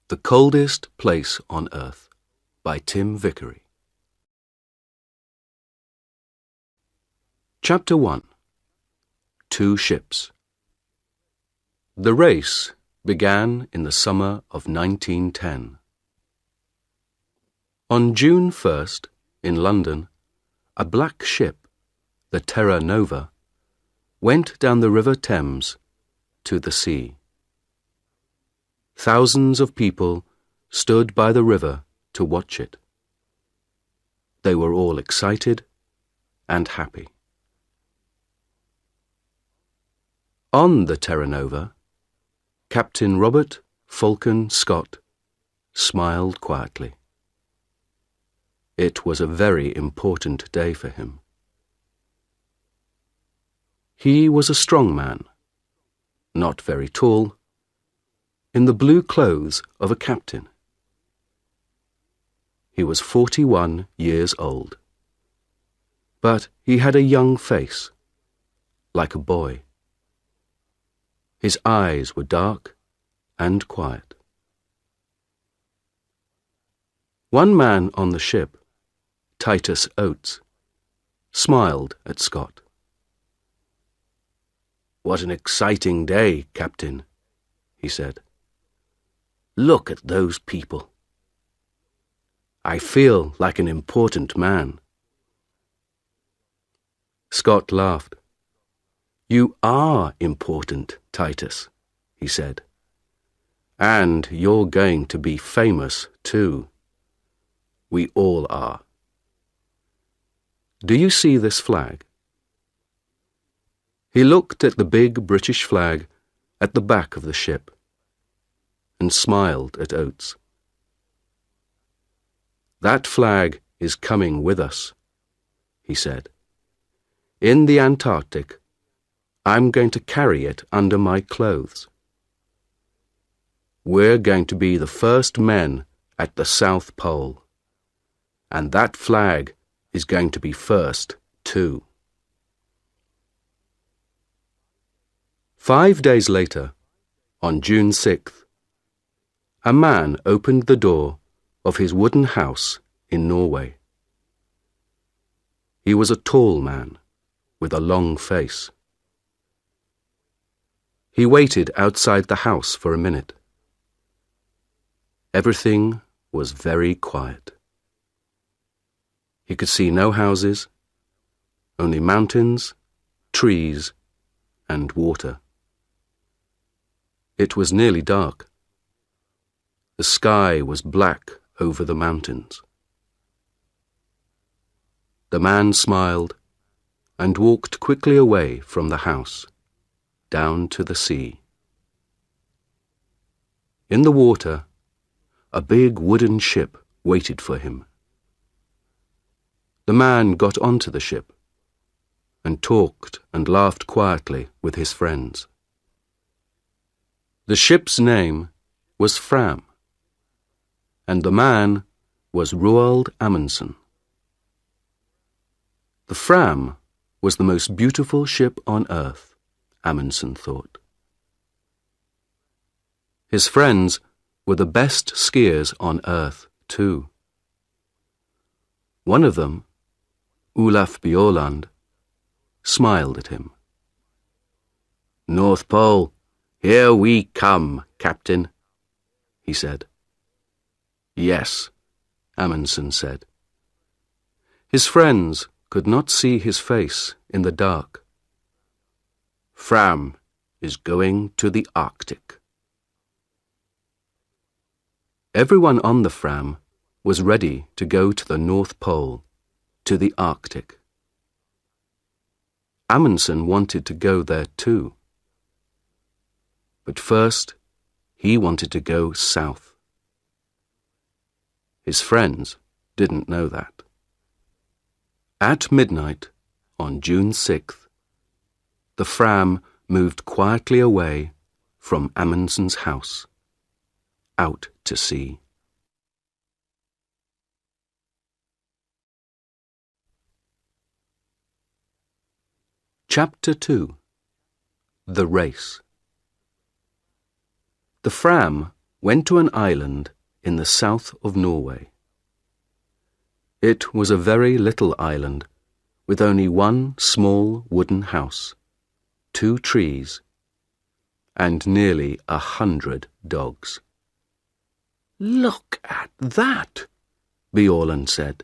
The Coldest Place on Earth by Tim Vickery. Chapter 1. 2 Ships. The race began in the summer of 1910. On June 1st, in London, a black ship, the Terra Nova, went down the River Thames to the sea. Thousands of people stood by the river to watch it. They were all excited and happy. On the Terra Nova, Captain Robert Falcon Scott smiled quietly. It was a very important day for him. He was a strong man, not very tall, in the blue clothes of a captain. He was 41 years old, but he had a young face, like a boy. His eyes were dark and quiet. One man on the ship, Titus Oates, smiled at Scott. "What an exciting day, Captain," he said. "Look at those people. I feel like an important man." Scott laughed. "You are important, Titus," he said. "And you're going to be famous, too. We all are. Do you see this flag?" He looked at the big British flag at the back of the ship and smiled at Oates. "That flag is coming with us," he said. "In the Antarctic, I'm going to carry it under my clothes. We're going to be the first men at the South Pole, and that flag is going to be first, too." 5 days later, on June 6th, a man opened the door of his wooden house in Norway. He was a tall man with a long face. He waited outside the house for a minute. Everything was very quiet. He could see no houses, only mountains, trees, and water. It was nearly dark. The sky was black over the mountains. The man smiled and walked quickly away from the house, down to the sea. In the water, a big wooden ship waited for him. The man got onto the ship and talked and laughed quietly with his friends. The ship's name was Fram, and the man was Roald Amundsen. The Fram was the most beautiful ship on earth, Amundsen thought. His friends were the best skiers on earth, too. One of them, Olaf Bjaaland, smiled at him. "North Pole, here we come, Captain," he said. "Yes," Amundsen said. His friends could not see his face in the dark. "Fram is going to the Arctic." Everyone on the Fram was ready to go to the North Pole, to the Arctic. Amundsen wanted to go there too. But first, he wanted to go south. His friends didn't know that. At midnight, on June 6th, the Fram moved quietly away from Amundsen's house, out to sea. Chapter 2. The Race. The Fram went to an island in the south of Norway. It was a very little island with only one small wooden house, 2 trees, and nearly 100 dogs. "Look at that," Bjaaland said.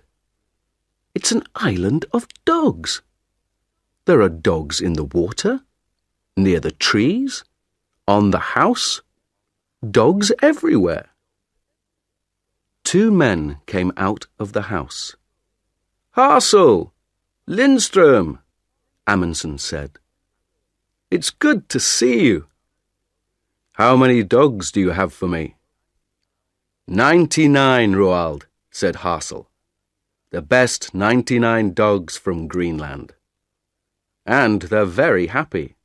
"It's an island of dogs. There are dogs in the water, near the trees, on the house, dogs everywhere." 2 men came out of the house. "Hassel! Lindström!" Amundsen said. "It's good to see you. How many dogs do you have for me?" 99, Roald," said Hassel. "The best 99 dogs from Greenland. And they're very happy.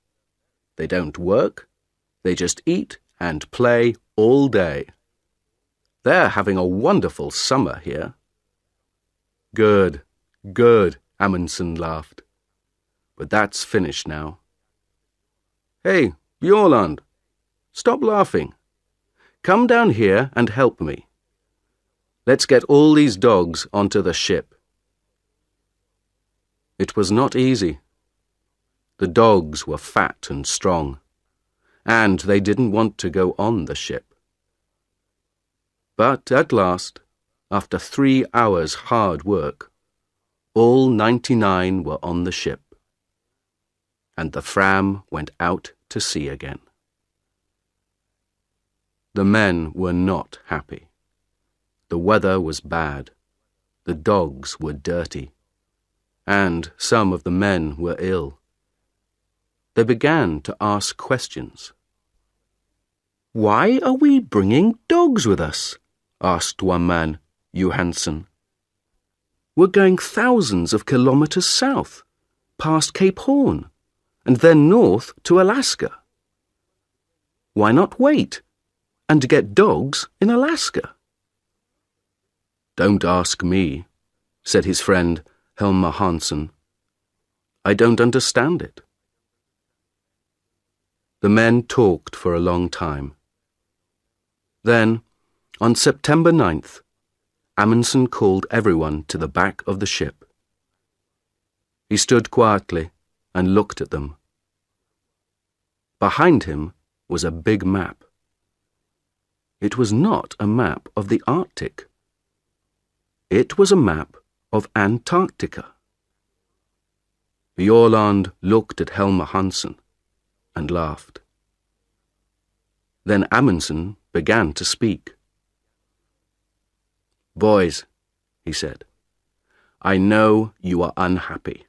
They don't work, they just eat and play all day. They're having a wonderful summer here." "Good, good," Amundsen laughed. "But that's finished now." "Hey, Bjaaland, stop laughing. Come down here and help me. Let's get all these dogs onto the ship." It was not easy. The dogs were fat and strong, and they didn't want to go on the ship. But at last, after 3 hours' hard work, all 99 were on the ship, and the Fram went out to sea again. The men were not happy. The weather was bad, the dogs were dirty, and some of the men were ill. They began to ask questions. "Why are we bringing dogs with us?" asked one man, Johansson. "We're going thousands of kilometers south, past Cape Horn, and then north to Alaska. Why not wait and get dogs in Alaska?" "Don't ask me," said his friend Helmer Hansson. "I don't understand it." The men talked for a long time. Then, on September 9th, Amundsen called everyone to the back of the ship. He stood quietly and looked at them. Behind him was a big map. It was not a map of the Arctic. It was a map of Antarctica. Bjaaland looked at Helmer Hansson and laughed. Then Amundsen began to speak. "Boys," he said, "I know you are unhappy.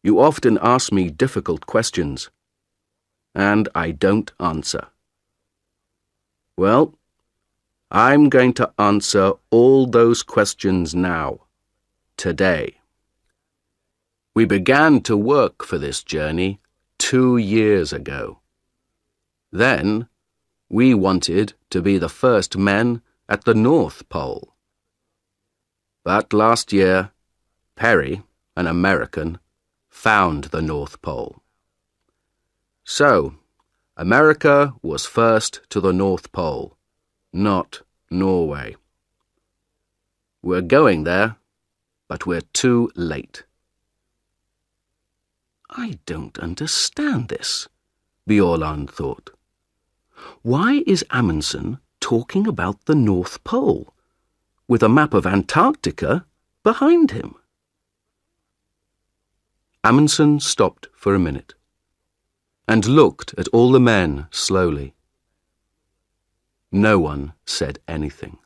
You often ask me difficult questions, and I don't answer. Well, I'm going to answer all those questions now, today. We began to work for this journey 2 years ago. Then, we wanted to be the first men at the North Pole. But last year, Perry, an American, found the North Pole. So, America was first to the North Pole, not Norway. We're going there, but we're too late." "I don't understand this," Bjaaland thought. "Why is Amundsen talking about the North Pole, with a map of Antarctica behind him?" Amundsen stopped for a minute, and looked at all the men slowly. No one said anything.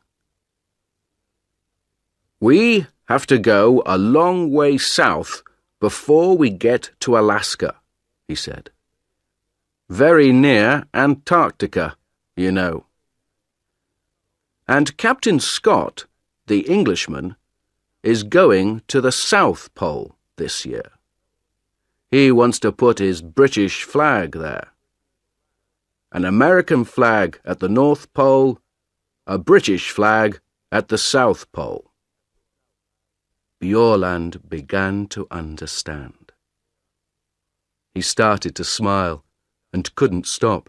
"We have to go a long way south before we get to Alaska," he said. "Very near Antarctica, you know. And Captain Scott, the Englishman, is going to the South Pole this year. He wants to put his British flag there. An American flag at the North Pole, a British flag at the South Pole." Bjaaland began to understand. He started to smile and couldn't stop.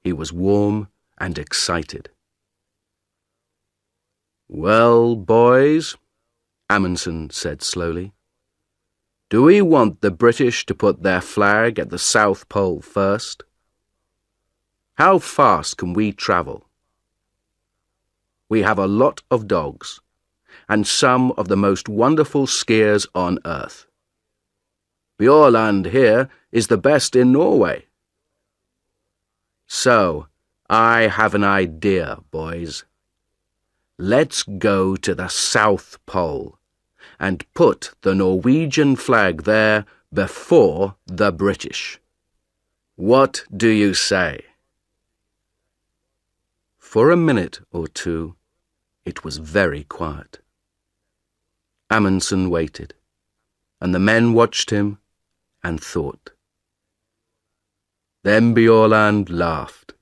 He was warm and excited. "Well, boys," Amundsen said slowly, "do we want the British to put their flag at the South Pole first? How fast can we travel? We have a lot of dogs, and some of the most wonderful skiers on earth. Bjorland here is the best in Norway. So, I have an idea, boys. Let's go to the South Pole and put the Norwegian flag there before the British. What do you say?" For a minute or two, it was very quiet. Amundsen waited, and the men watched him and thought. Then Bjorland laughed.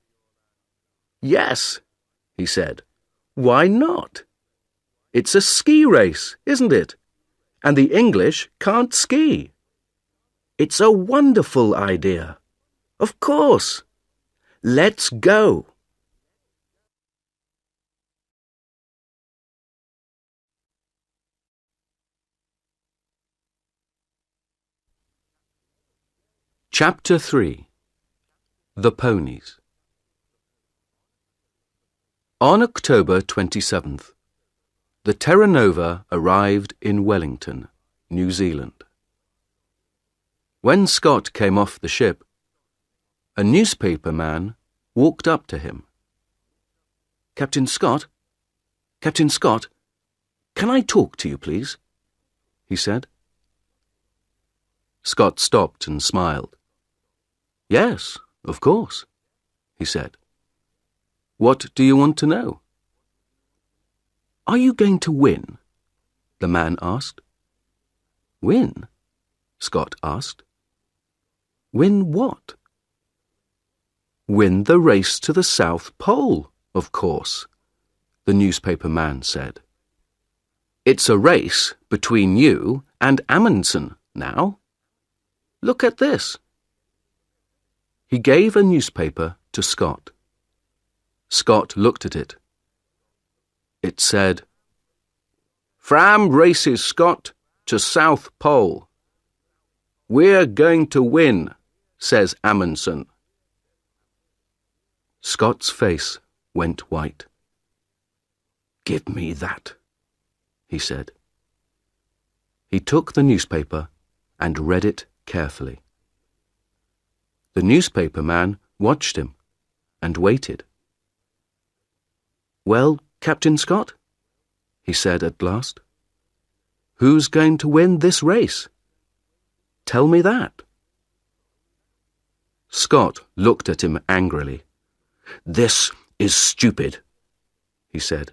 "Yes," he said, "why not? It's a ski race, isn't it? And the English can't ski. It's a wonderful idea. Of course. Let's go." Chapter 3. The Ponies. On October 27th, the Terra Nova arrived in Wellington, New Zealand. When Scott came off the ship, a newspaper man walked up to him. Captain Scott, can I talk to you, please?" he said. Scott stopped and smiled. "Yes, of course," he said. "What do you want to know?" "Are you going to win?" the man asked. "Win?" Scott asked. "Win what?" "Win the race to the South Pole, of course," the newspaper man said. "It's a race between you and Amundsen now. Look at this." He gave a newspaper to Scott. Scott looked at it. It said, "Fram races Scott to South Pole. We're going to win, says Amundsen." Scott's face went white. "Give me that," he said. He took the newspaper and read it carefully. The newspaper man watched him and waited. "Well, Captain Scott," he said at last, "who's going to win this race? Tell me that." Scott looked at him angrily. "This is stupid," he said.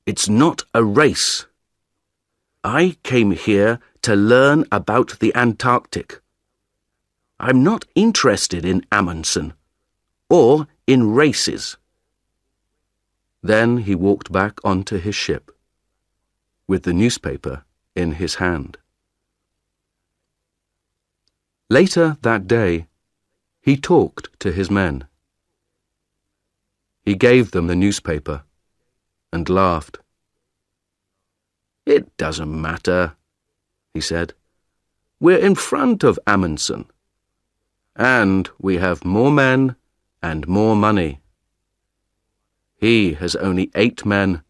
"It's not a race. I came here to learn about the Antarctic. I'm not interested in Amundsen or in races." Then he walked back onto his ship, with the newspaper in his hand. Later that day, he talked to his men. He gave them the newspaper and laughed. "It doesn't matter," he said. "We're in front of Amundsen. And we have more men and more money. He has only 8 men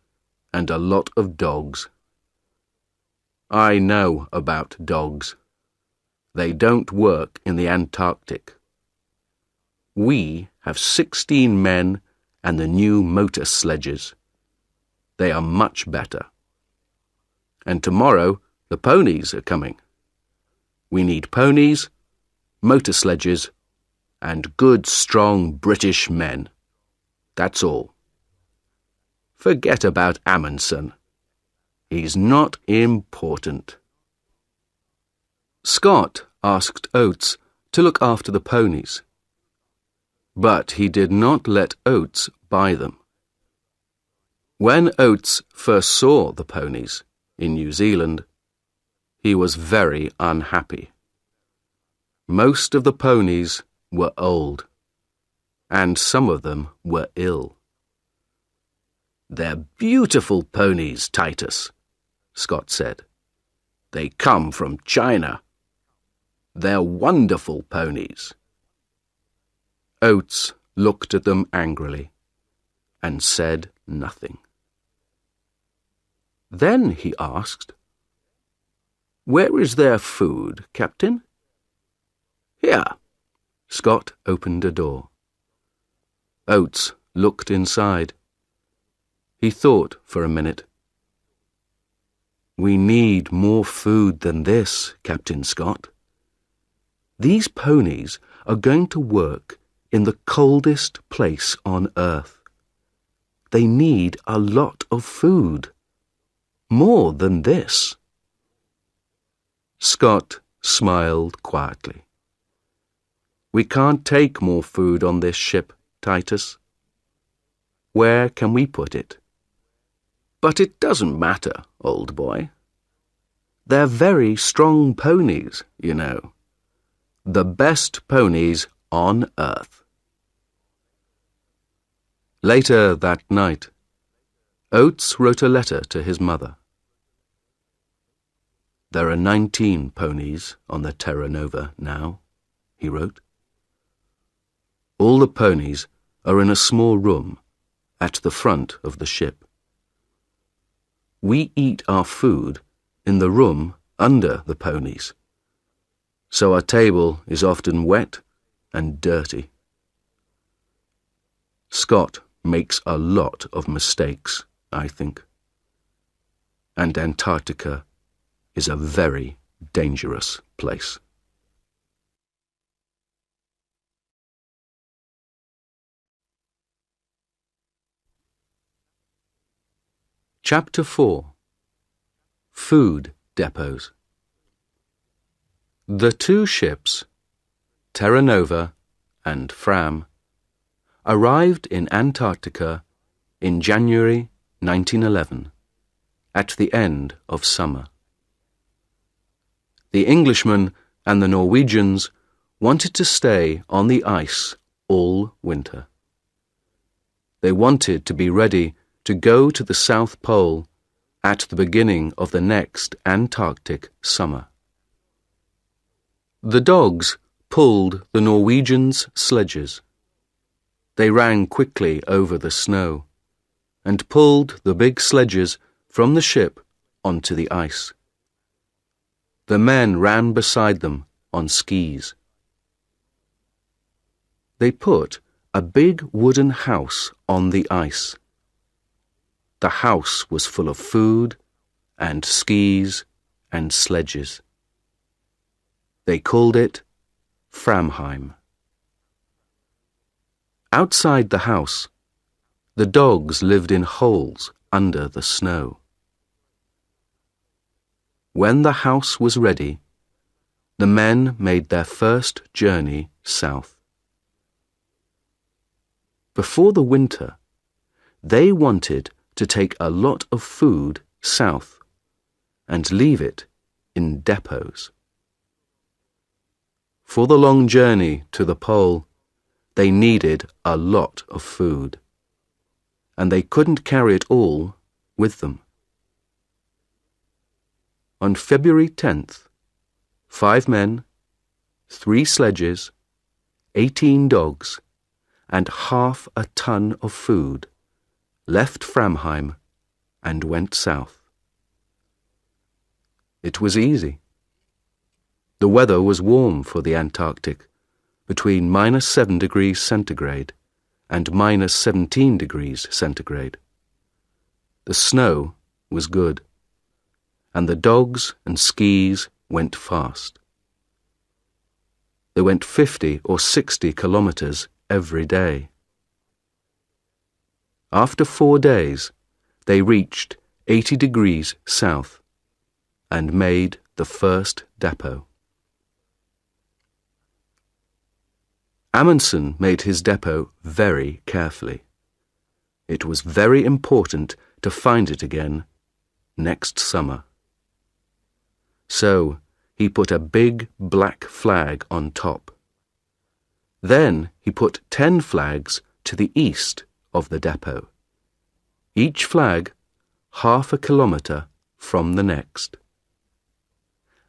and a lot of dogs. I know about dogs. They don't work in the Antarctic. We have 16 men and the new motor sledges. They are much better. And tomorrow the ponies are coming. We need ponies, motor sledges, and good, strong British men. That's all. Forget about Amundsen. He's not important." Scott asked Oates to look after the ponies, but he did not let Oates buy them. When Oates first saw the ponies in New Zealand, he was very unhappy. Most of the ponies were old, and some of them were ill. "They're beautiful ponies, Titus," Scott said. "They come from China. They're wonderful ponies." Oates looked at them angrily and said nothing. Then he asked, "Where is their food, Captain?" "Here." Scott opened a door. Oates looked inside. He thought for a minute. "We need more food than this, Captain Scott. These ponies are going to work in the coldest place on earth. They need a lot of food. More than this." Scott smiled quietly. "We can't take more food on this ship, Titus. Where can we put it?" "But it doesn't matter, old boy. They're very strong ponies, you know. The best ponies on earth." Later that night, Oates wrote a letter to his mother. "There are 19 ponies on the Terra Nova now," he wrote. "All the ponies are in a small room at the front of the ship. We eat our food in the room under the ponies, so our table is often wet and dirty. Scott makes a lot of mistakes, I think. And Antarctica is a very dangerous place." Chapter 4. Food Depots. The two ships, Terra Nova and Fram, arrived in Antarctica in January 1911, at the end of summer. The Englishmen and the Norwegians wanted to stay on the ice all winter. They wanted to be ready to go to the South Pole at the beginning of the next Antarctic summer. The dogs pulled the Norwegians' sledges. They ran quickly over the snow and pulled the big sledges from the ship onto the ice. The men ran beside them on skis. They put a big wooden house on the ice. The house was full of food and skis and sledges. They called it Framheim. Outside the house, the dogs lived in holes under the snow. When the house was ready, the men made their first journey south. Before the winter, they wanted to take a lot of food south and leave it in depots. For the long journey to the pole, they needed a lot of food, and they couldn't carry it all with them. On February 10th, 5 men, 3 sledges, 18 dogs, and half a ton of food left Framheim and went south. It was easy. The weather was warm for the Antarctic, between -7 degrees centigrade and -17 degrees centigrade. The snow was good, and the dogs and skis went fast. They went 50 or 60 kilometers every day. After 4 days, they reached 80 degrees south and made the first depot. Amundsen made his depot very carefully. It was very important to find it again next summer. So he put a big black flag on top. Then he put 10 flags to the east of the depot, each flag half a kilometre from the next,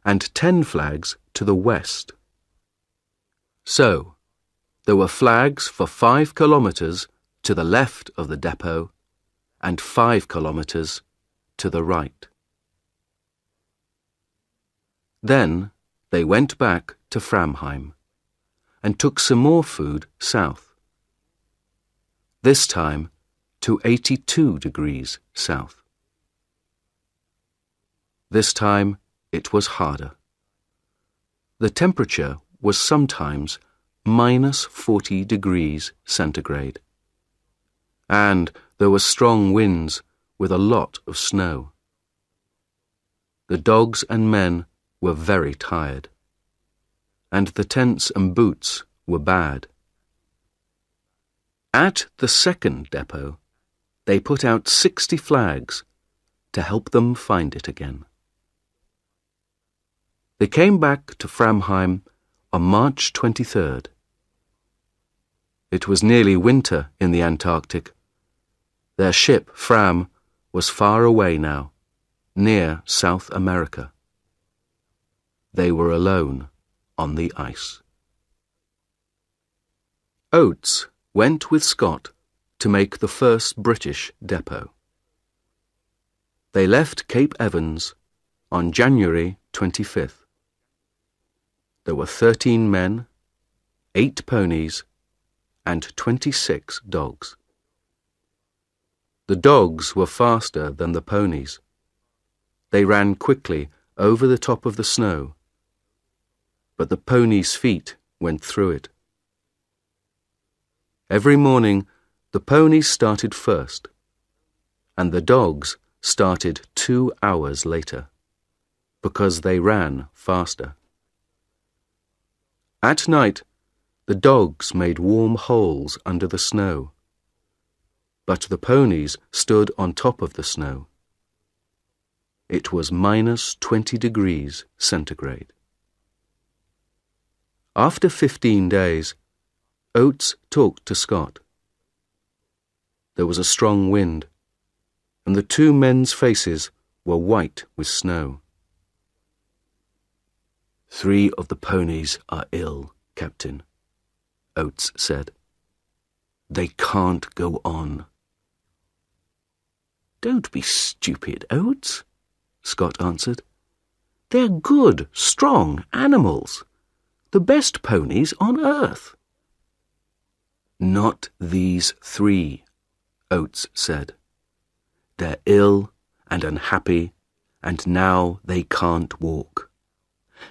and 10 flags to the west. So, there were flags for 5 kilometres to the left of the depot and 5 kilometres to the right. Then they went back to Framheim and took some more food south, this time to 82 degrees south. This time it was harder. The temperature was sometimes minus 40 degrees centigrade, and there were strong winds with a lot of snow. The dogs and men were very tired, and the tents and boots were bad. At the second depot, they put out 60 flags to help them find it again. They came back to Framheim on March 23rd. It was nearly winter in the Antarctic. Their ship, Fram, was far away now, near South America. They were alone on the ice. Oates went with Scott to make the first British depot. They left Cape Evans on January 25th. There were 13 men, 8 ponies, and 26 dogs. The dogs were faster than the ponies. They ran quickly over the top of the snow, but the ponies' feet went through it. Every morning, the ponies started first, and the dogs started 2 hours later, because they ran faster. At night, the dogs made warm holes under the snow, but the ponies stood on top of the snow. It was minus 20 degrees centigrade. After 15 days, Oates talked to Scott. There was a strong wind, and the 2 men's faces were white with snow. 3 of the ponies are ill, Captain, Oates said. They can't go on. Don't be stupid, Oates, Scott answered. They're good, strong animals. The best ponies on earth. Not these 3, Oates said. They're ill and unhappy, and now they can't walk.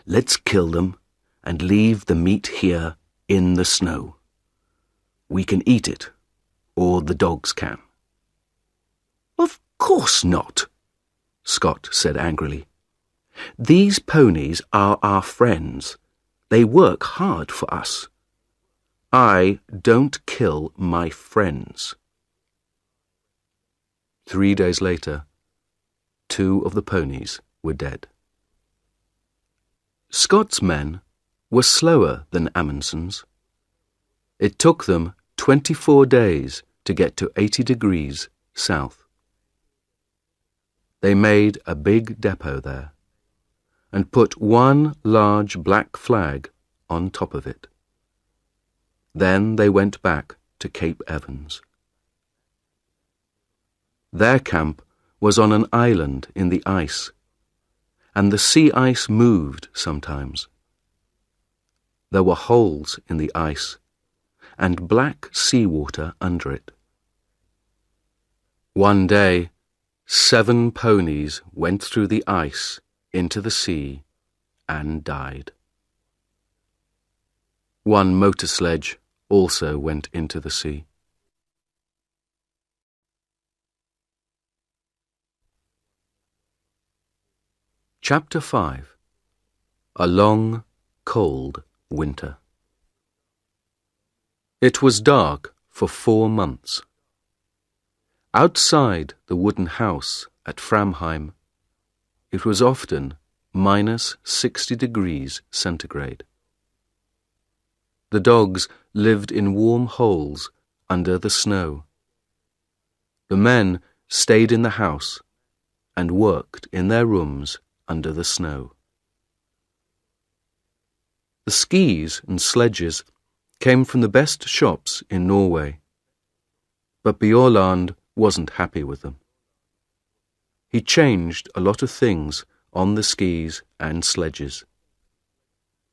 Let's kill them and leave the meat here in the snow. We can eat it, or the dogs can. Of course not, Scott said angrily. These ponies are our friends. They work hard for us. I don't kill my friends. 3 days later, 2 of the ponies were dead. Scott's men were slower than Amundsen's. It took them 24 days to get to 80 degrees south. They made a big depot there and put 1 large black flag on top of it. Then they went back to Cape Evans. Their camp was on an island in the ice, and the sea ice moved sometimes. There were holes in the ice and black seawater under it. One day, 7 ponies went through the ice into the sea and died. 1 motor sledge also went into the sea. Chapter 5. A long, cold winter. It was dark for 4 months. Outside the wooden house at Framheim, it was often minus 60 degrees centigrade. The dogs lived in warm holes under the snow. The men stayed in the house and worked in their rooms under the snow. The skis and sledges came from the best shops in Norway, but Bjørland wasn't happy with them. He changed a lot of things on the skis and sledges.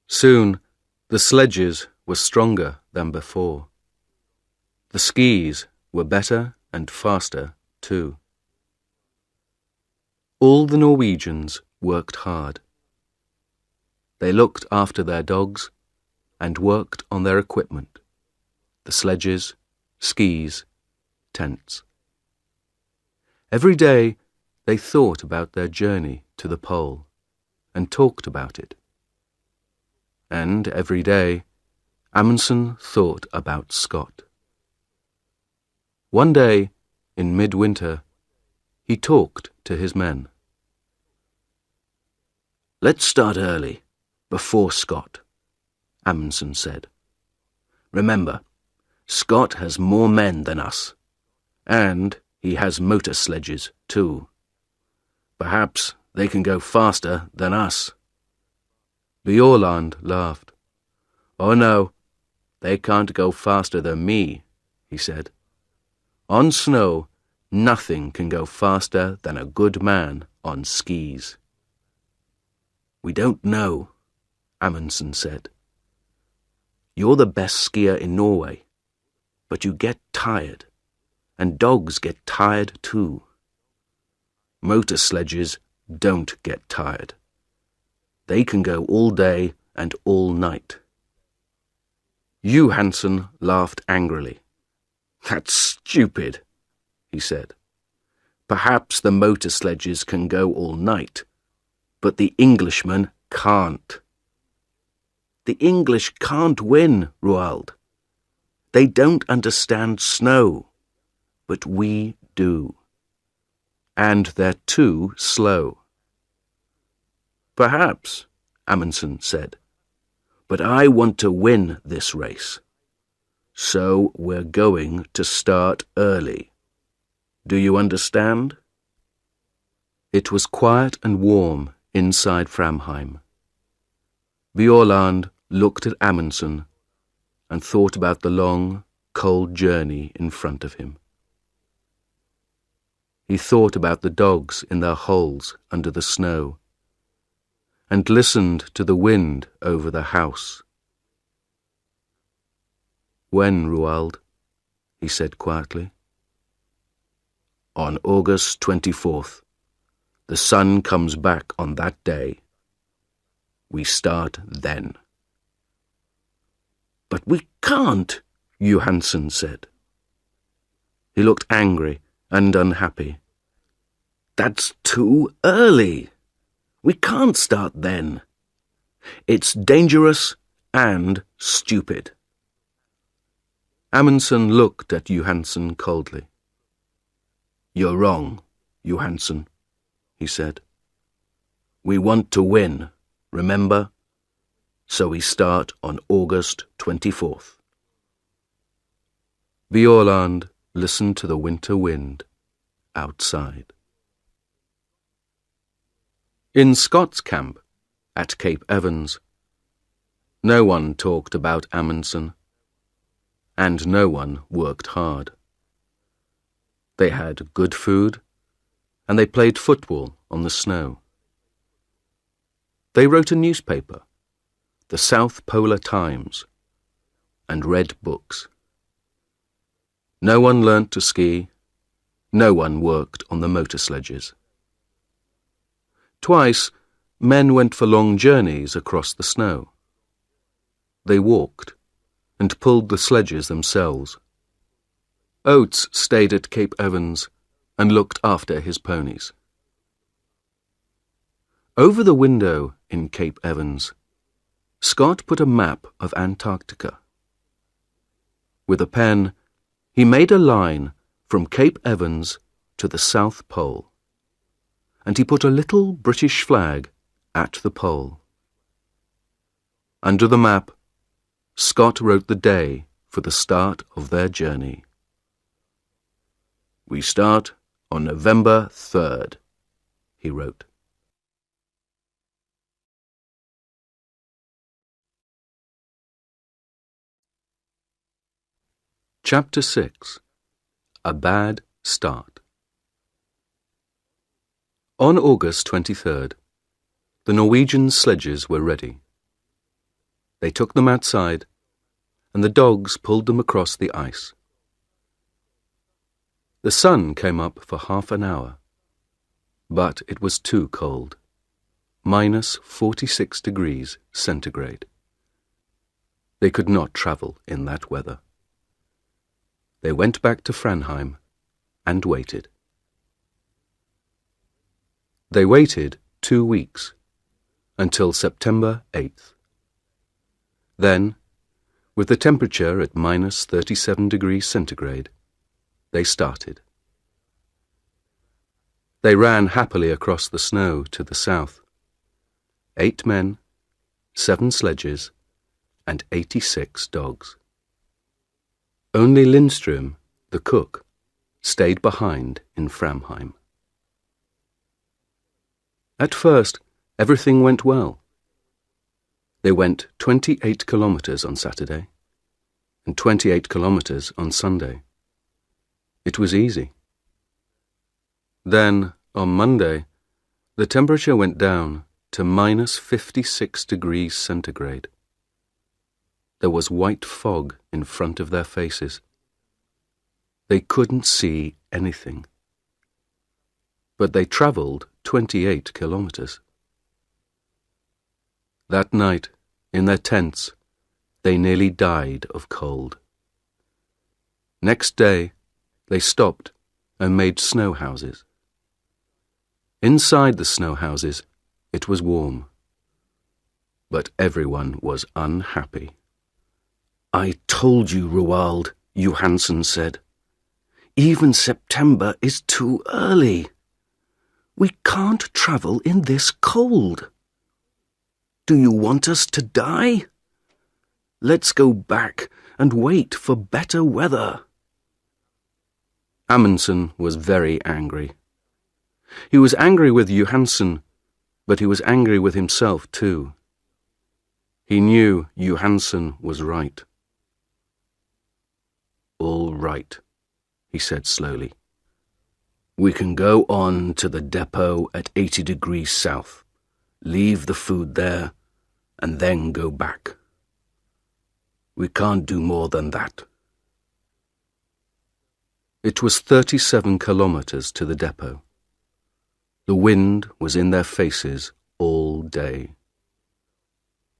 Soon, the sledges were stronger than before. The skis were better and faster too. All the Norwegians worked hard. They looked after their dogs and worked on their equipment, the sledges, skis, tents. Every day they thought about their journey to the pole and talked about it. And every day Amundsen thought about Scott. One day, in midwinter, he talked to his men. "Let's start early, before Scott," Amundsen said. "Remember, Scott has more men than us, and he has motor sledges too. Perhaps they can go faster than us." Bjørland laughed. "Oh no, they can't go faster than me," he said. "On snow, nothing can go faster than a good man on skis." "We don't know," Amundsen said. "You're the best skier in Norway, but you get tired, and dogs get tired too. Motor sledges don't get tired. They can go all day and all night." Johansen laughed angrily. "That's stupid," he said. "Perhaps the motor sledges can go all night, but the Englishmen can't." "The English can't win, Roald. They don't understand snow, but we do. And they're too slow." "Perhaps," Amundsen said, "but I want to win this race. So we're going to start early. Do you understand?" It was quiet and warm inside Framheim. Bjørland looked at Amundsen and thought about the long, cold journey in front of him. He thought about the dogs in their holes under the snow and listened to the wind over the house. "When, Roald?" he said quietly. "On August 24th. The sun comes back on that day. We start then." "But we can't," Johansen said. He looked angry and unhappy. "That's too early. We can't start then. It's dangerous and stupid." Amundsen looked at Johansen coldly. "You're wrong, Johansen," he said. "We want to win, remember? So we start on August 24th. Bjørland listened to the winter wind outside. In Scott's camp at Cape Evans, no one talked about Amundsen, and no one worked hard. They had good food, and they played football on the snow. They wrote a newspaper, the South Polar Times, and read books. No one learnt to ski, no one worked on the motor sledges. Twice, men went for long journeys across the snow. They walked and pulled the sledges themselves. Oates stayed at Cape Evans and looked after his ponies. Over the window in Cape Evans, Scott put a map of Antarctica. With a pen, he made a line from Cape Evans to the South Pole, and he put a little British flag at the pole. Under the map, Scott wrote the day for the start of their journey. "We start on November 3rd, he wrote. Chapter 6. A Bad Start. On August 23rd, the Norwegian sledges were ready. They took them outside, and the dogs pulled them across the ice. The sun came up for half an hour, but it was too cold, minus 46 degrees centigrade. They could not travel in that weather. They went back to Framheim and waited. They waited 2 weeks, until September 8th. Then, with the temperature at minus 37 degrees centigrade, they started. They ran happily across the snow to the south. 8 men, 7 sledges, and 86 dogs. Only Lindström, the cook, stayed behind in Framheim. At first, everything went well. They went 28 kilometers on Saturday and 28 kilometers on Sunday. It was easy. Then, on Monday, the temperature went down to minus 56 degrees centigrade. There was white fog in front of their faces. They couldn't see anything. But they travelled 28 kilometers. That night, in their tents, they nearly died of cold. Next day, they stopped and made snow houses. Inside the snow houses, it was warm. But everyone was unhappy. "I told you, Roald," Johansen said. "Even September is too early. We can't travel in this cold. Do you want us to die? Let's go back and wait for better weather." Amundsen was very angry. He was angry with Johansen, but he was angry with himself too. He knew Johansen was right. "All right," he said slowly. "We can go on to the depot at 80 degrees south, leave the food there, and then go back. We can't do more than that." It was 37 kilometers to the depot. The wind was in their faces all day.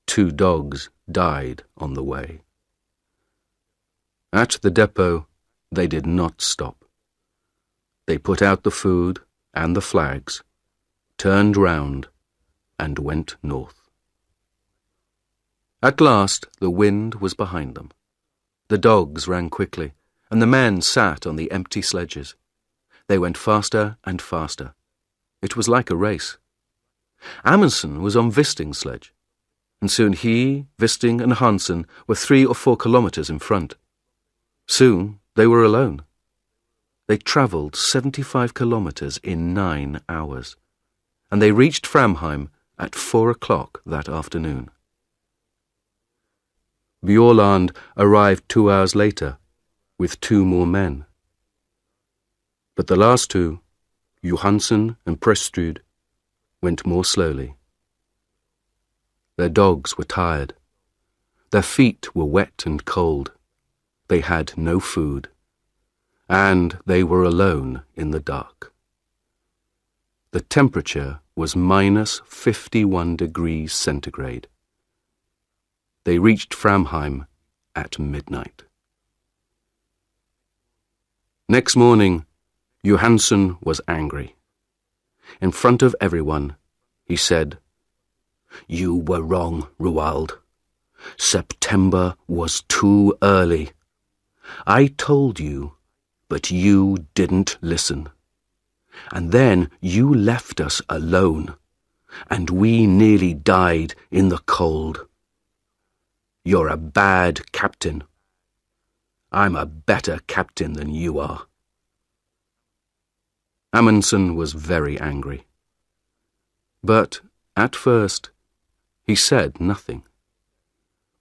2 dogs died on the way. At the depot, they did not stop. They put out the food and the flags, turned round, and went north. At last, the wind was behind them. The dogs ran quickly, and the men sat on the empty sledges. They went faster and faster. It was like a race. Amundsen was on Wisting's sledge, and soon he, Wisting, and Hansen were 3 or 4 kilometers in front. Soon they were alone. They travelled 75 kilometers in 9 hours, and they reached Framheim at 4 o'clock that afternoon. Bjaaland arrived 2 hours later with 2 more men. But the last 2, Johansen and Prestrud, went more slowly. Their dogs were tired. Their feet were wet and cold. They had no food, and they were alone in the dark. The temperature was minus 51 degrees centigrade. They reached Framheim at midnight. Next morning, Johansen was angry. In front of everyone, he said, "You were wrong, Roald. September was too early. I told you, but you didn't listen. And then you left us alone, and we nearly died in the cold. You're a bad captain. I'm a better captain than you are." Amundsen was very angry. But at first he said nothing,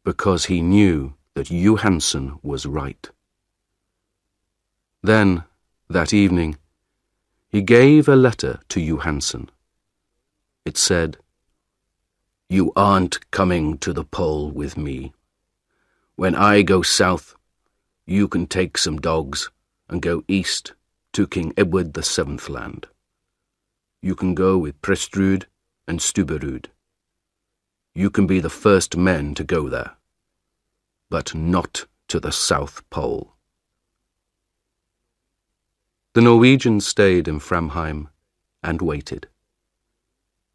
because he knew that Johansen was right. Then, that evening, he gave a letter to Johansen. It said, "You aren't coming to the pole with me. When I go south, you can take some dogs and go east to King Edward VII land. You can go with Prestrud and Stubberud. You can be the first men to go there, but not to the South Pole." The Norwegians stayed in Framheim and waited.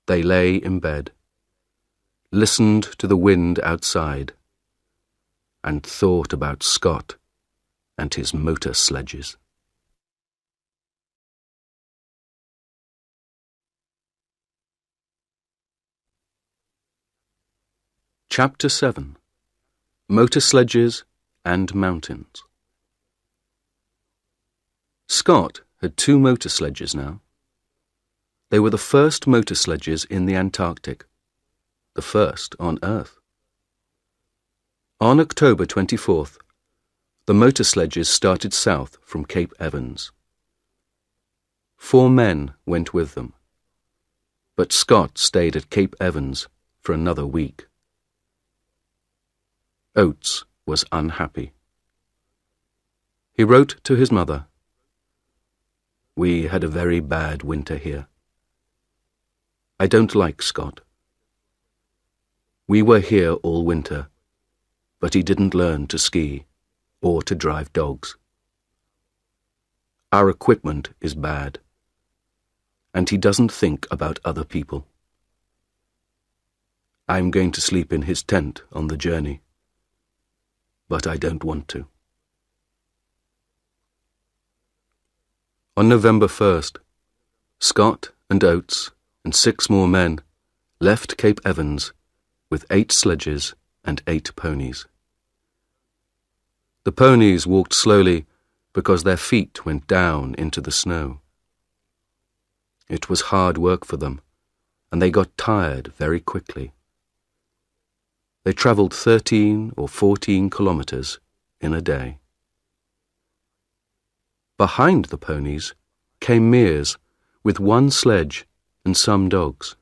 They lay in bed, listened to the wind outside, and thought about Scott and his motor sledges. Chapter 7. Motor Sledges and Mountains. Scott had 2 motor sledges now. They were the first motor sledges in the Antarctic, the first on Earth. On October 24th, the motor sledges started south from Cape Evans. 4 men went with them, but Scott stayed at Cape Evans for another week. Oates was unhappy. He wrote to his mother, "We had a very bad winter here. I don't like Scott. We were here all winter, but he didn't learn to ski or to drive dogs. Our equipment is bad, and he doesn't think about other people. I'm going to sleep in his tent on the journey, but I don't want to." On November 1st, Scott and Oates and 6 more men left Cape Evans with 8 sledges and 8 ponies. The ponies walked slowly because their feet went down into the snow. It was hard work for them, and they got tired very quickly. They travelled 13 or 14 kilometres in a day. Behind the ponies came Mears with 1 sledge and some dogs.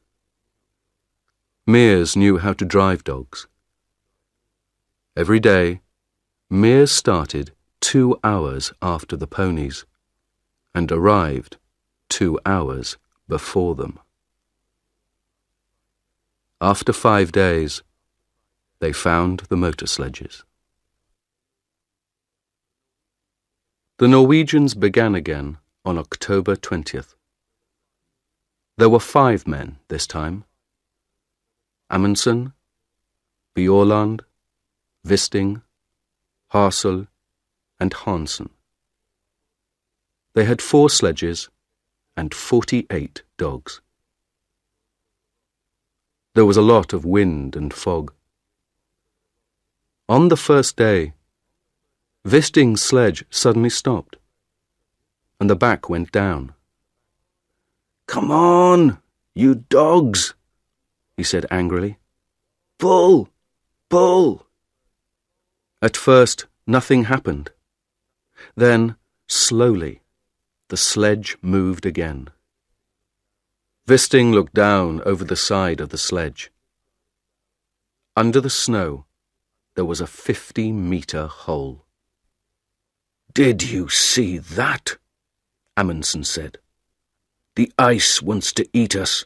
Mears knew how to drive dogs. Every day, Mears started 2 hours after the ponies and arrived 2 hours before them. After 5 days, they found the motor sledges. The Norwegians began again on October 20th. There were 5 men this time: Amundsen, Bjaaland, Wisting, Harsel, and Hansen. They had 4 sledges and 48 dogs. There was a lot of wind and fog. On the first day, Wisting's sledge suddenly stopped, and the back went down. "Come on, you dogs," he said angrily. "Pull, pull." At first, nothing happened. Then, slowly, the sledge moved again. Wisting looked down over the side of the sledge. Under the snow, there was a 50-metre hole. "Did you see that?" Amundsen said. "The ice wants to eat us.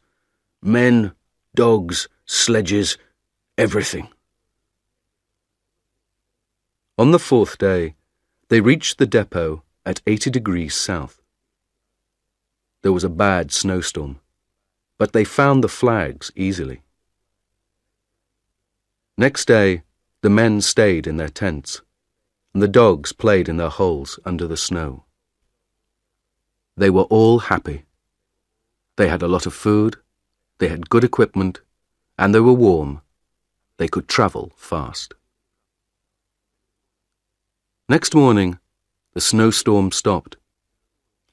Men, dogs, sledges, everything." On the 4th day, they reached the depot at 80 degrees south. There was a bad snowstorm, but they found the flags easily. Next day, the men stayed in their tents, and the dogs played in their holes under the snow. They were all happy. They had a lot of food, they had good equipment, and they were warm. They could travel fast. Next morning, the snowstorm stopped,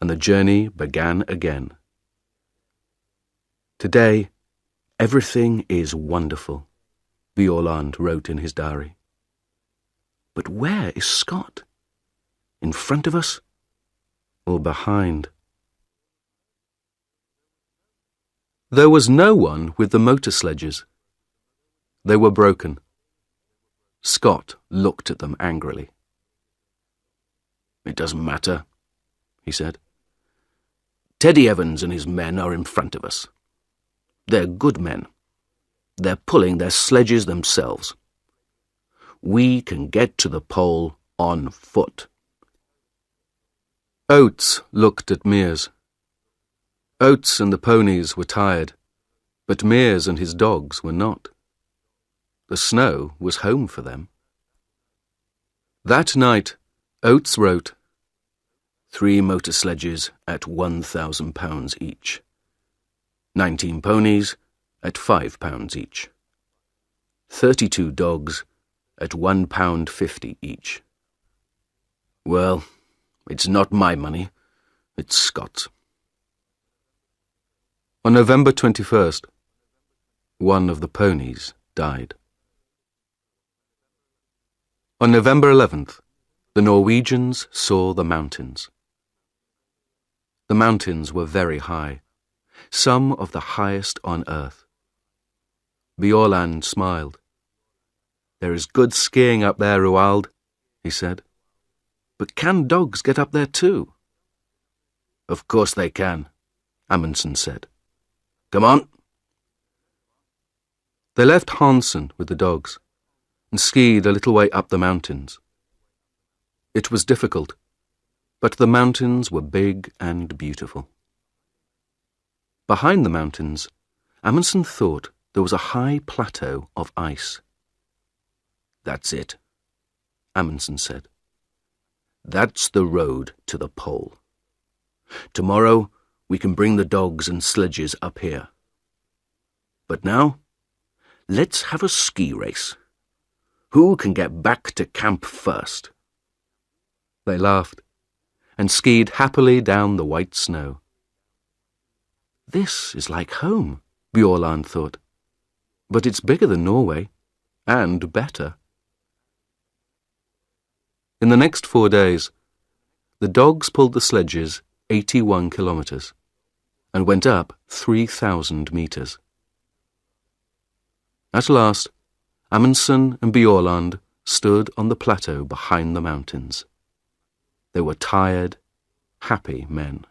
and the journey began again. Today, everything is wonderful, Bjaaland wrote in his diary. But where is Scott? In front of us or behind? There was no one with the motor sledges. They were broken. Scott looked at them angrily. "It doesn't matter," he said. "Teddy Evans and his men are in front of us. They're good men. They're pulling their sledges themselves. We can get to the pole on foot." Oates looked at Mears. Oates and the ponies were tired, but Mears and his dogs were not. The snow was home for them. That night, Oates wrote, 3 motor sledges at £1,000 each. 19 ponies at £5 each. 32 dogs at £1.50 each. Well, it's not my money, it's Scott's. On November 21st, one of the ponies died. On November 11th, the Norwegians saw the mountains. The mountains were very high, some of the highest on earth. Bjaaland smiled. "There is good skiing up there, Roald," he said. "But can dogs get up there too?" "Of course they can," Amundsen said. "Come on." They left Hansen with the dogs and skied a little way up the mountains. It was difficult, but the mountains were big and beautiful. Behind the mountains, Amundsen thought there was a high plateau of ice. "That's it," Amundsen said. "That's the road to the pole. Tomorrow we can bring the dogs and sledges up here. But now, let's have a ski race. Who can get back to camp first?" They laughed and skied happily down the white snow. "This is like home," Bjaaland thought. "But it's bigger than Norway, and better." In the next 4 days, the dogs pulled the sledges 81 kilometres and went up 3,000 metres. At last, Amundsen and Bjaaland stood on the plateau behind the mountains. They were tired, happy men.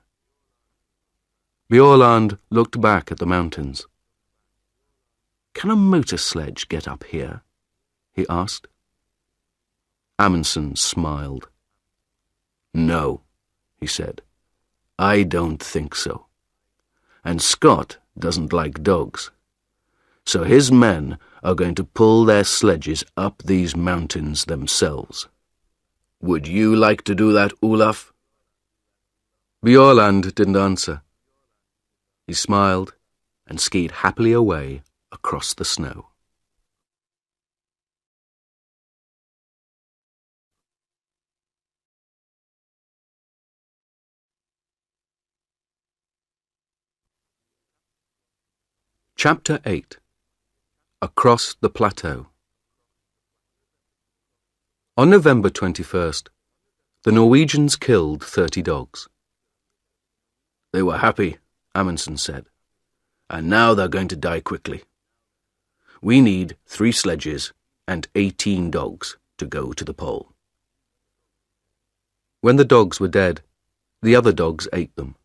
Bjaaland looked back at the mountains. "Can a motor sledge get up here?" he asked. Amundsen smiled. "No," he said. "I don't think so. And Scott doesn't like dogs. So his men are going to pull their sledges up these mountains themselves. Would you like to do that, Olaf?" Bjaaland didn't answer. He smiled and skied happily away across the snow. Chapter 8. Across the Plateau. On November 21st, the Norwegians killed 30 dogs. "They were happy," Amundsen said, "and now they're going to die quickly. We need 3 sledges and 18 dogs to go to the pole." When the dogs were dead, the other dogs ate them.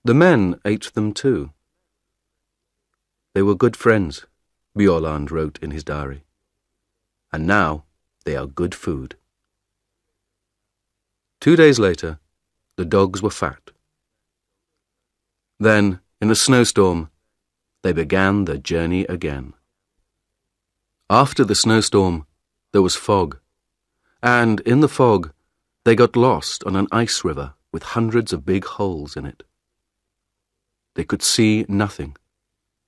The men ate them too. They were good friends, Bjaaland wrote in his diary. And now they are good food. 2 days later, the dogs were fat. Then, in a snowstorm, they began their journey again. After the snowstorm, there was fog, and in the fog, they got lost on an ice river with hundreds of big holes in it. They could see nothing,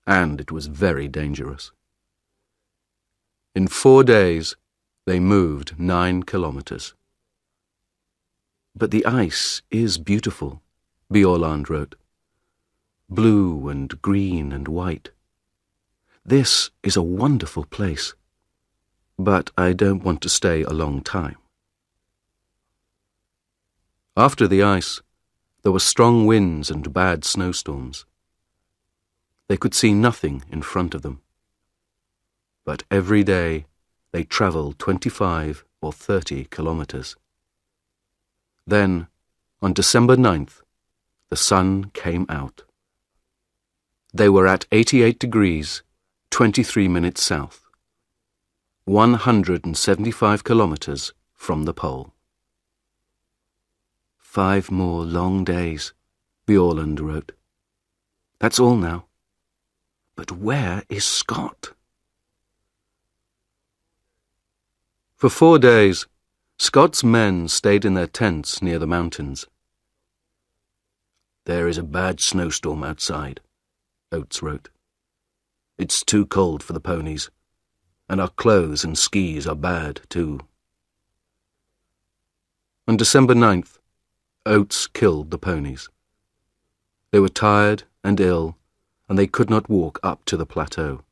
and it was very dangerous. In 4 days, they moved 9 kilometers. But the ice is beautiful, Bjaaland wrote. Blue and green and white. This is a wonderful place, but I don't want to stay a long time. After the ice, there were strong winds and bad snowstorms. They could see nothing in front of them. But every day they travelled 25 or 30 kilometres. Then, on December 9th, the sun came out. They were at 88 degrees, 23 minutes south, 175 kilometres from the pole. 5 more long days, Bjaaland wrote. That's all now. But where is Scott? For 4 days, Scott's men stayed in their tents near the mountains. There is a bad snowstorm outside, Oates wrote. It's too cold for the ponies, and our clothes and skis are bad too. On December 9th, Oates killed the ponies. They were tired and ill, and they could not walk up to the plateau.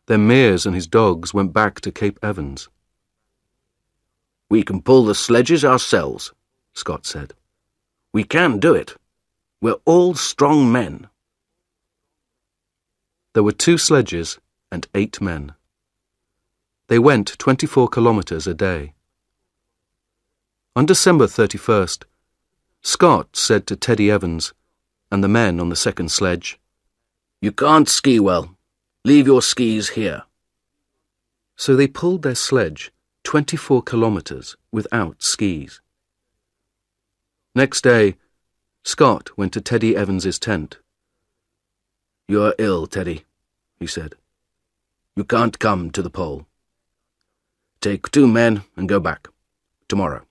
Then Mears and his dogs went back to Cape Evans. We can pull the sledges ourselves, Scott said. We can do it. We're all strong men. There were 2 sledges and 8 men. They went 24 kilometres a day. On December 31st, Scott said to Teddy Evans and the men on the second sledge, You can't ski well. Leave your skis here. So they pulled their sledge 24 kilometres without skis. Next day, Scott went to Teddy Evans's tent. You're ill, Teddy, he said. You can't come to the pole. Take 2 men and go back. Tomorrow.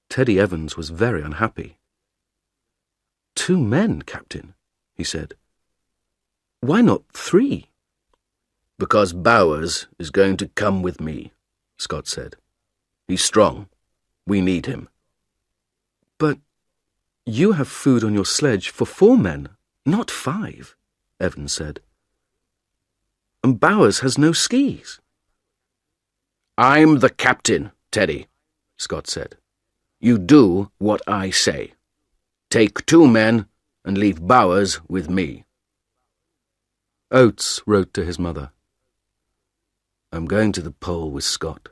Teddy Evans was very unhappy. 2 men, Captain, he said. Why not 3? Because Bowers is going to come with me, Scott said. He's strong. We need him. But you have food on your sledge for 4 men, not 5, Evans said. And Bowers has no skis. I'm the captain, Teddy, Scott said. You do what I say. Take 2 men and leave Bowers with me. Oates wrote to his mother. I'm going to the pole with Scott.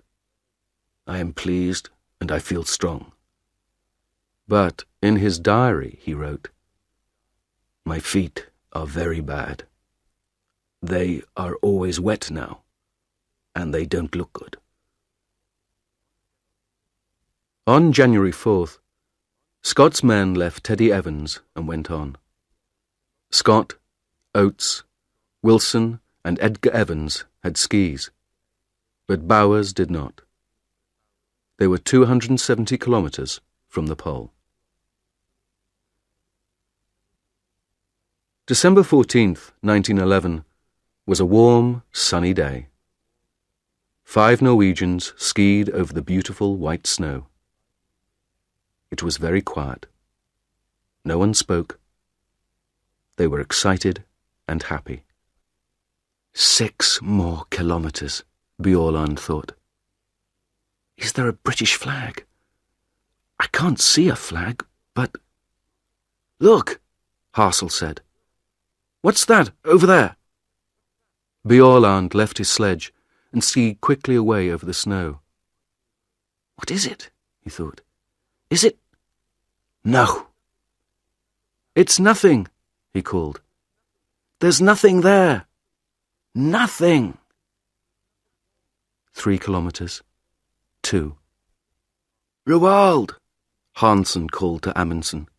I am pleased and I feel strong. But in his diary he wrote, My feet are very bad. They are always wet now, and they don't look good. On January 4th, Scott's men left Teddy Evans and went on. Scott, Oates, Wilson and Edgar Evans had skis, but Bowers did not. They were 270 kilometres from the pole. December 14th, 1911, was a warm, sunny day. 5 Norwegians skied over the beautiful white snow. It was very quiet. No one spoke. They were excited and happy. 6 more kilometres, Bjaaland thought. Is there a British flag? I can't see a flag, but... Look, Hassel said. What's that over there? Bjaaland left his sledge and skied quickly away over the snow. What is it? He thought. Is it? No. It's nothing, he called. There's nothing there. Nothing. 3 kilometres. 2. Roald, Hansen called to Amundsen.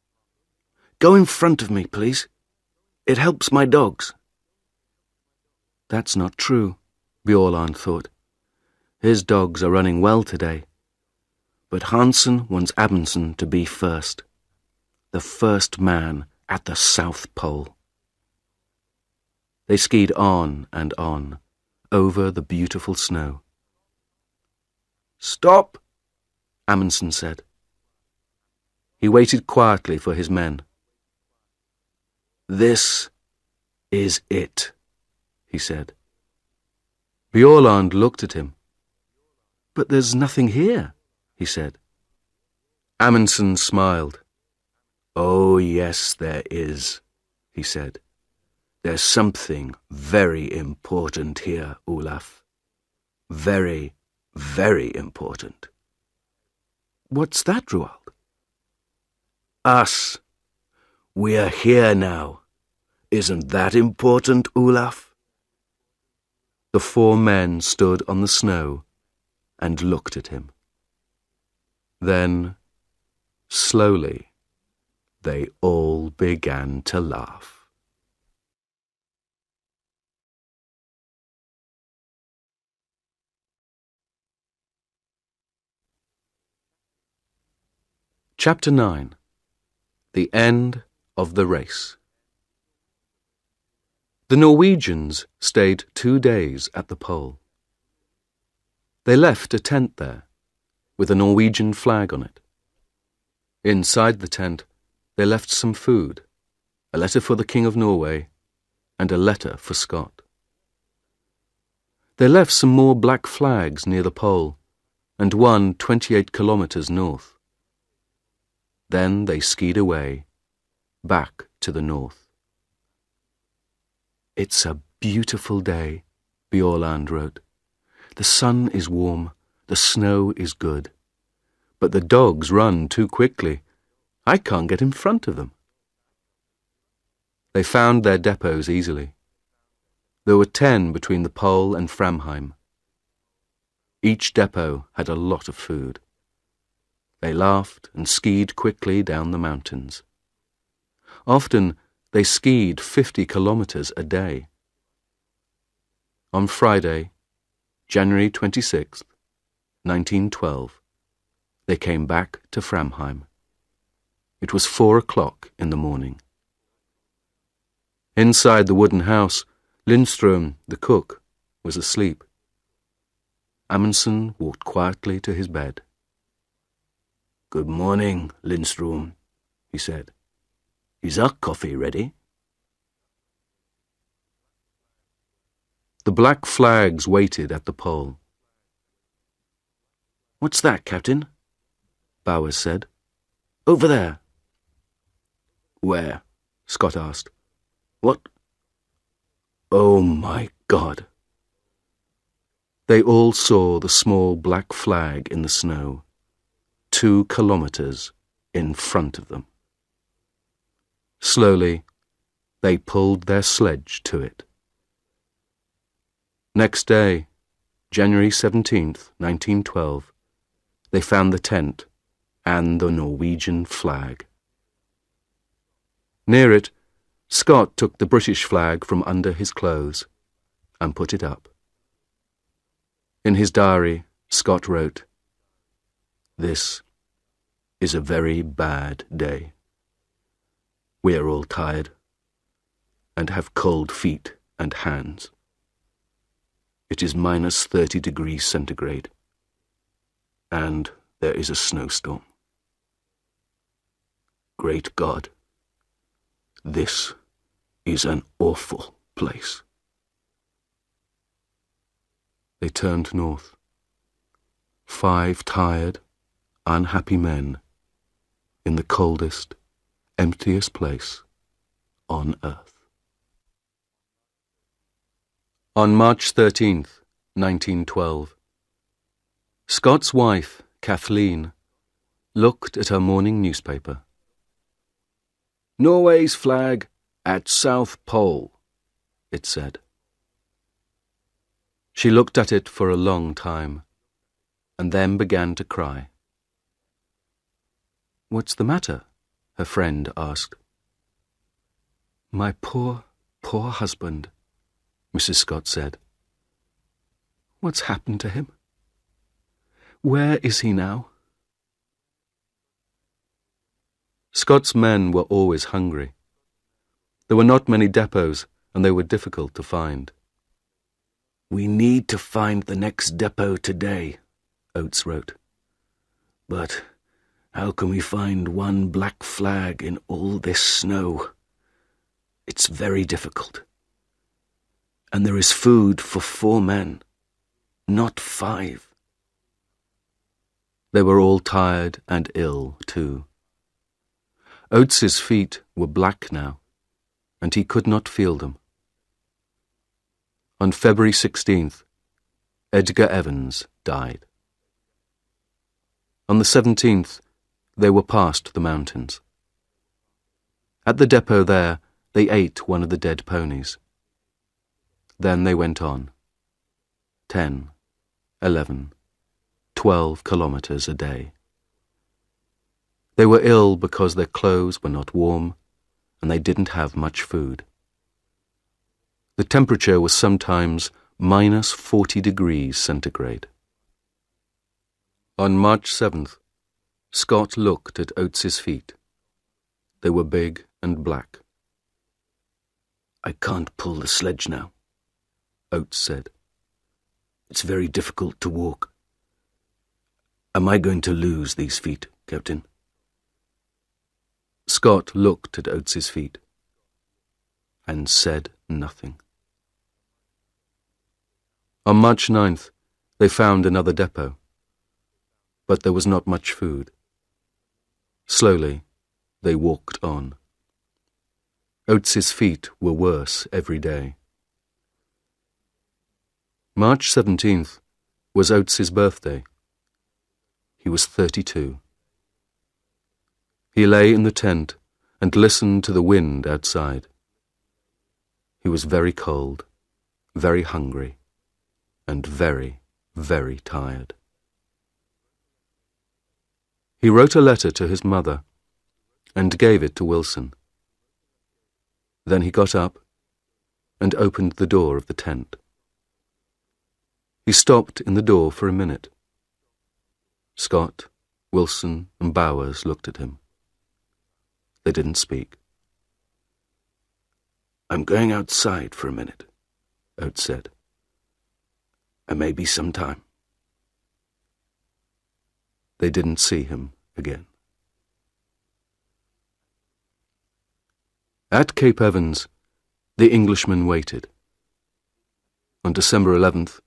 Go in front of me, please. It helps my dogs. That's not true, Bjaaland thought. His dogs are running well today. But Hansen wants Amundsen to be first. The first man at the South Pole. They skied on and on, over the beautiful snow. Stop! Amundsen said. He waited quietly for his men. "This is it," he said. Bjaaland looked at him. "But there's nothing here," he said. Amundsen smiled. "Oh, yes, there is," he said. "There's something very important here, Olaf. Very, very important." "What's that, Roald?" "Us. We're here now. Isn't that important, Olaf?" The four men stood on the snow and looked at him. Then, slowly, they all began to laugh. Chapter 9. The End of the Race. The Norwegians stayed 2 days at the pole. They left a tent there, with a Norwegian flag on it. Inside the tent, they left some food, a letter for the King of Norway, and a letter for Scott. They left some more black flags near the pole, and one 28 kilometers north. Then they skied away, back to the north. "It's a beautiful day," Bjaaland wrote. "The sun is warm, the snow is good. But the dogs run too quickly. I can't get in front of them." They found their depots easily. There were 10 between the pole and Framheim. Each depot had a lot of food. They laughed and skied quickly down the mountains. Often they skied 50 kilometers a day. On Friday, January 26th, 1912, they came back to Framheim. It was 4 o'clock in the morning. Inside the wooden house, Lindström, the cook, was asleep. Amundsen walked quietly to his bed. "Good morning, Lindström," he said. "Is our coffee ready?" The black flags waited at the pole. "What's that, Captain?" Bowers said. "Over there." "Where?" Scott asked. "What? Oh, my God." They all saw the small black flag in the snow, 2 kilometers in front of them. Slowly, they pulled their sledge to it. Next day, January 17th, 1912, they found the tent and the Norwegian flag. Near it, Scott took the British flag from under his clothes and put it up. In his diary, Scott wrote, "This is a very bad day. We are all tired and have cold feet and hands. It is minus 30 degrees centigrade, and there is a snowstorm. Great God, this is an awful place." They turned north. 5 tired, unhappy men in the coldest, emptiest place on earth. On March 13th, 1912, Scott's wife, Kathleen, looked at her morning newspaper. "Norway's flag at South Pole," it said. She looked at it for a long time, and then began to cry. "What's the matter?" her friend asked. "My poor, poor husband," Mrs. Scott said. "What's happened to him? Where is he now?" Scott's men were always hungry. There were not many depots, and they were difficult to find. "We need to find the next depot today," Oates wrote. But how can we find one black flag in all this snow? It's very difficult. And there is food for 4 men, not 5. They were all tired and ill, too. Oates's feet were black now, and he could not feel them. On February 16th, Edgar Evans died. On the 17th, they were past the mountains. At the depot there, they ate one of the dead ponies. Then they went on. 10, 11, 12 kilometers a day. They were ill because their clothes were not warm, and they didn't have much food. The temperature was sometimes minus 40 degrees centigrade. On March 7th, Scott looked at Oates's feet. They were big and black. "I can't pull the sledge now," Oates said. "It's very difficult to walk. Am I going to lose these feet, Captain?" Scott looked at Oates's feet and said nothing. On March 9th, they found another depot, but there was not much food. Slowly, they walked on. Oates's feet were worse every day. March 17th was Oates's birthday. He was 32. He lay in the tent and listened to the wind outside. He was very cold, very hungry, and very, very tired. He wrote a letter to his mother and gave it to Wilson. Then he got up and opened the door of the tent. He stopped in the door for a minute. Scott, Wilson, and Bowers looked at him. They didn't speak. "I'm going outside for a minute," Oates said. "I may be some time." They didn't see him again. At Cape Evans, the Englishmen waited. On December 11th,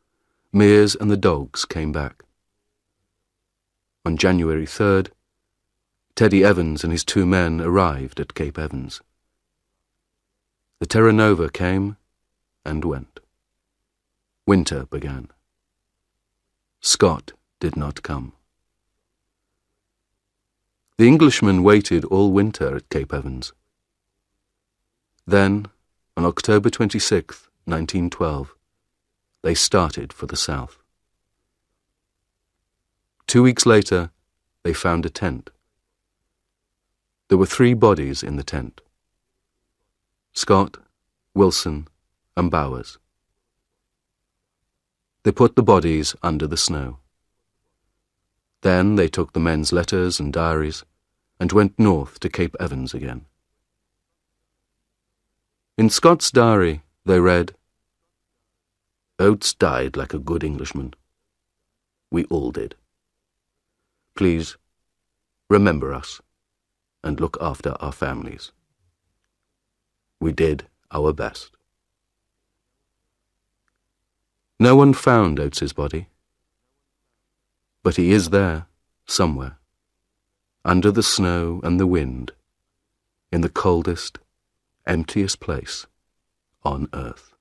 Mears and the dogs came back. On January 3rd, Teddy Evans and his 2 men arrived at Cape Evans. The Terra Nova came and went. Winter began. Scott did not come. The Englishmen waited all winter at Cape Evans. Then, on October 26, 1912, they started for the south. 2 weeks later, they found a tent. There were 3 bodies in the tent: Scott, Wilson, and Bowers. They put the bodies under the snow. Then they took the men's letters and diaries and went north to Cape Evans again. In Scott's diary, they read, "Oates died like a good Englishman. We all did. Please, remember us and look after our families. We did our best." No one found Oates's body, but he is there, somewhere, under the snow and the wind, in the coldest, emptiest place on earth.